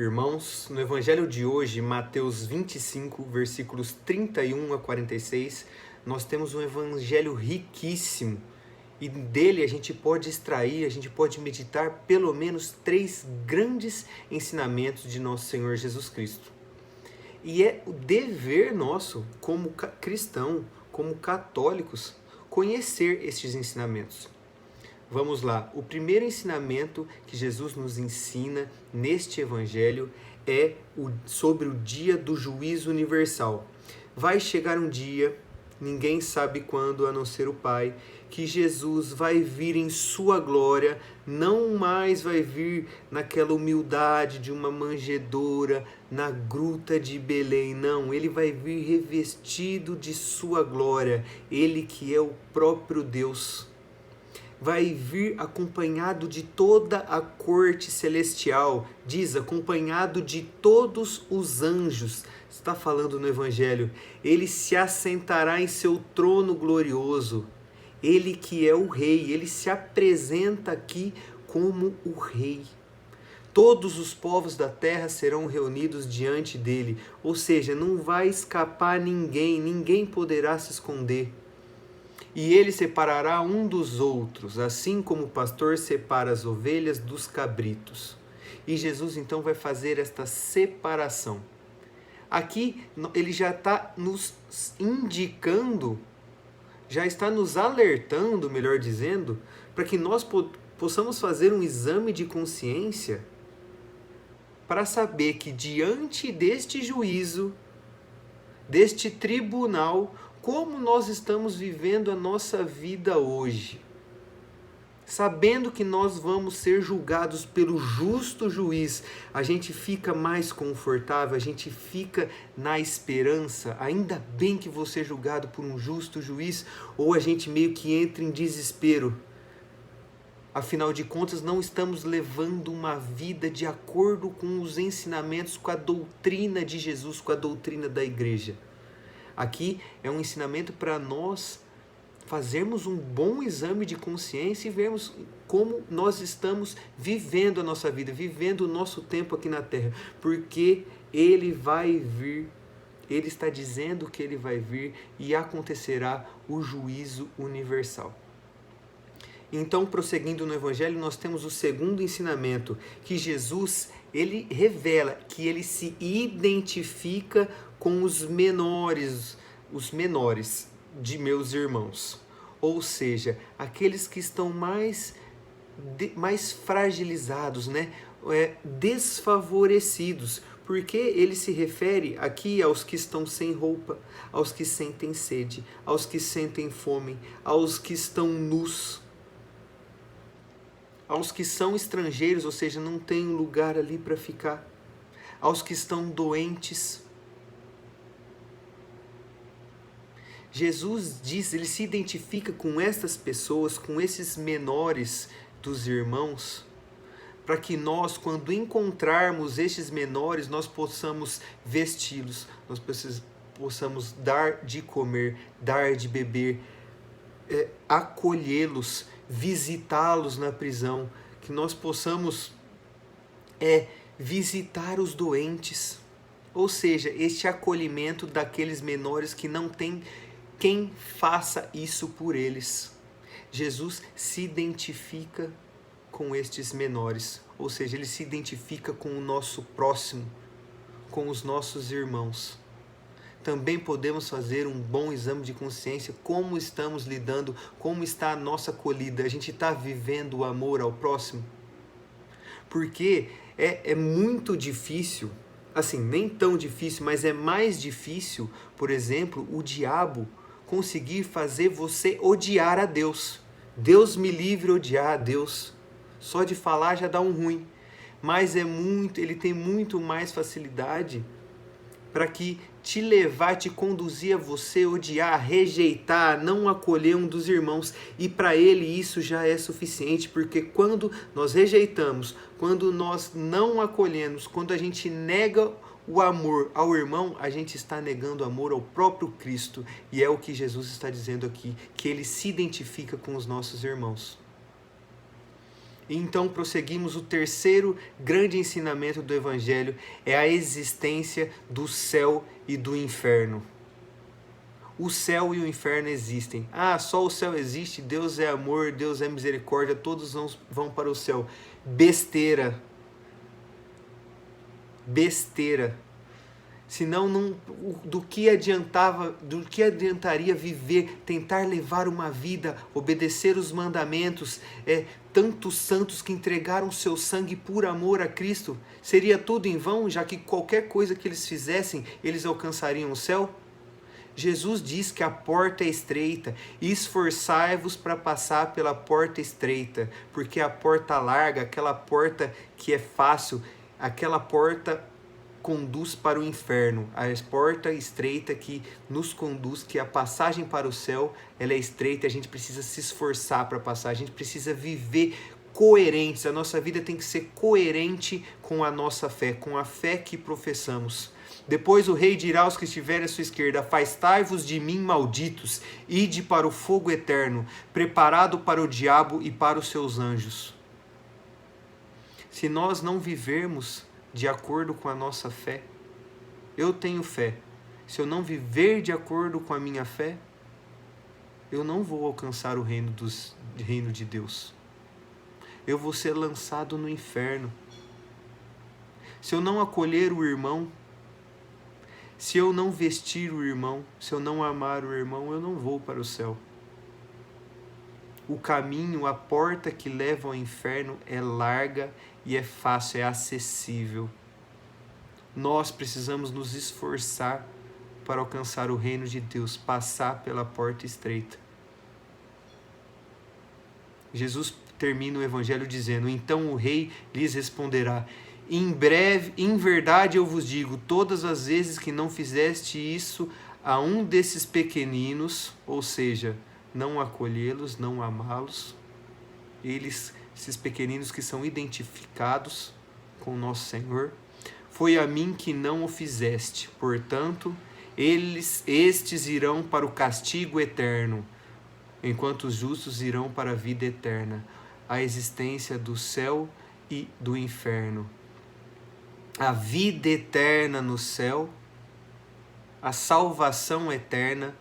Irmãos, no Evangelho de hoje, Mateus 25, versículos 31 a 46, nós temos um evangelho riquíssimo e dele a gente pode extrair, a gente pode meditar pelo menos 3 grandes ensinamentos de nosso Senhor Jesus Cristo. E é o dever nosso, como cristão, como católicos, conhecer estes ensinamentos. Vamos lá, o primeiro ensinamento que Jesus nos ensina neste evangelho é sobre o dia do juízo universal. Vai chegar um dia, ninguém sabe quando, a não ser o Pai, que Jesus vai vir em sua glória, não mais vai vir naquela humildade de uma manjedoura, na gruta de Belém, não, ele vai vir revestido de sua glória, ele que é o próprio Deus. Vai vir acompanhado de toda a corte celestial, diz, acompanhado de todos os anjos. Está falando no Evangelho. Ele se assentará em seu trono glorioso. Ele que é o rei, ele se apresenta aqui como o rei. Todos os povos da terra serão reunidos diante dele, ou seja, não vai escapar ninguém, ninguém poderá se esconder. E ele separará um dos outros, assim como o pastor separa as ovelhas dos cabritos. E Jesus então vai fazer esta separação. Aqui ele já está nos indicando, já está nos alertando, melhor dizendo, para que nós possamos fazer um exame de consciência para saber que diante deste juízo, deste tribunal, como nós estamos vivendo a nossa vida hoje, sabendo que nós vamos ser julgados pelo justo juiz, a gente fica mais confortável, a gente fica na esperança, ainda bem que vou ser julgado por um justo juiz, ou a gente meio que entra em desespero. Afinal de contas, não estamos levando uma vida de acordo com os ensinamentos, com a doutrina de Jesus, com a doutrina da igreja. Aqui é um ensinamento para nós fazermos um bom exame de consciência e vermos como nós estamos vivendo a nossa vida, vivendo o nosso tempo aqui na Terra. Porque Ele vai vir, Ele está dizendo que Ele vai vir e acontecerá o juízo universal. Então, prosseguindo no Evangelho, nós temos o segundo ensinamento, que Jesus, ele revela que ele se identifica com os menores de meus irmãos. Ou seja, aqueles que estão mais fragilizados, desfavorecidos, porque ele se refere aqui aos que estão sem roupa, aos que sentem sede, aos que sentem fome, aos que estão nus, aos que são estrangeiros, ou seja, não tem um lugar ali para ficar, aos que estão doentes. Jesus diz, ele se identifica com estas pessoas, com esses menores dos irmãos, para que nós, quando encontrarmos estes menores, nós possamos vesti-los, nós possamos dar de comer, dar de beber, acolhê-los, visitá-los na prisão, que nós possamos visitar os doentes, ou seja, este acolhimento daqueles menores que não têm quem faça isso por eles. Jesus se identifica com estes menores, ou seja, ele se identifica com o nosso próximo, com os nossos irmãos. Também podemos fazer um bom exame de consciência, como estamos lidando, como está a nossa acolhida, a gente está vivendo o amor ao próximo? Porque é muito difícil, assim, nem tão difícil, mas é mais difícil, por exemplo, o diabo conseguir fazer você odiar a Deus. Deus me livre odiar a Deus. Só de falar já dá um ruim. Mas ele tem muito mais facilidade para que te levar, te conduzir a você odiar, rejeitar, não acolher um dos irmãos. E para ele isso já é suficiente, porque quando nós rejeitamos, quando nós não acolhemos, quando a gente nega o amor ao irmão, a gente está negando amor ao próprio Cristo. E é o que Jesus está dizendo aqui, que ele se identifica com os nossos irmãos. E então prosseguimos, o terceiro grande ensinamento do Evangelho é a existência do céu e do inferno. O céu e o inferno existem. Ah, só o céu existe, Deus é amor, Deus é misericórdia, todos vão para o céu. Besteira. Besteira. Senão, do que adiantaria viver, tentar levar uma vida, obedecer os mandamentos, tantos santos que entregaram seu sangue por amor a Cristo? Seria tudo em vão, já que qualquer coisa que eles fizessem, eles alcançariam o céu? Jesus diz que a porta é estreita, e esforçai-vos para passar pela porta estreita, porque a porta larga, aquela porta que é fácil, aquela porta conduz para o inferno. A porta estreita que nos conduz, que a passagem para o céu, ela é estreita, a gente precisa se esforçar para passar, a gente precisa viver coerentes, a nossa vida tem que ser coerente com a nossa fé, com a fé que professamos. Depois o rei dirá aos que estiverem à sua esquerda: afastai-vos de mim, malditos, ide para o fogo eterno, preparado para o diabo e para os seus anjos. Se nós não vivermos de acordo com a nossa fé, eu tenho fé. Se eu não viver de acordo com a minha fé, eu não vou alcançar o reino de Deus. Eu vou ser lançado no inferno. Se eu não acolher o irmão, se eu não vestir o irmão, se eu não amar o irmão, eu não vou para o céu. O caminho, a porta que leva ao inferno é larga e é fácil, é acessível. Nós precisamos nos esforçar para alcançar o reino de Deus, passar pela porta estreita. Jesus termina o evangelho dizendo: então o rei lhes responderá: em verdade eu vos digo, todas as vezes que não fizeste isso a um desses pequeninos, ou seja, não acolhê-los, não amá-los, esses pequeninos que são identificados com o nosso Senhor, foi a mim que não o fizeste. Portanto, estes irão para o castigo eterno, enquanto os justos irão para a vida eterna. A existência do céu e do inferno. A vida eterna no céu, a salvação eterna,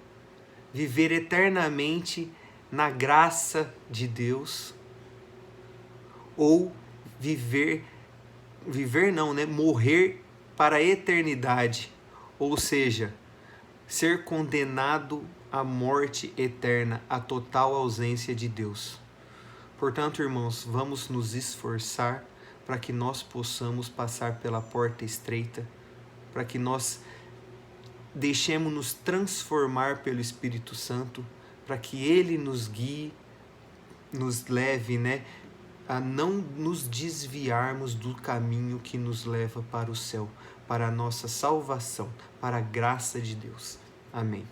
viver eternamente na graça de Deus, ou morrer para a eternidade, ou seja, ser condenado à morte eterna, à total ausência de Deus. Portanto, irmãos, vamos nos esforçar para que nós possamos passar pela porta estreita, para que nós deixemos-nos transformar pelo Espírito Santo, para que Ele nos guie, nos leve, a não nos desviarmos do caminho que nos leva para o céu, para a nossa salvação, para a graça de Deus. Amém.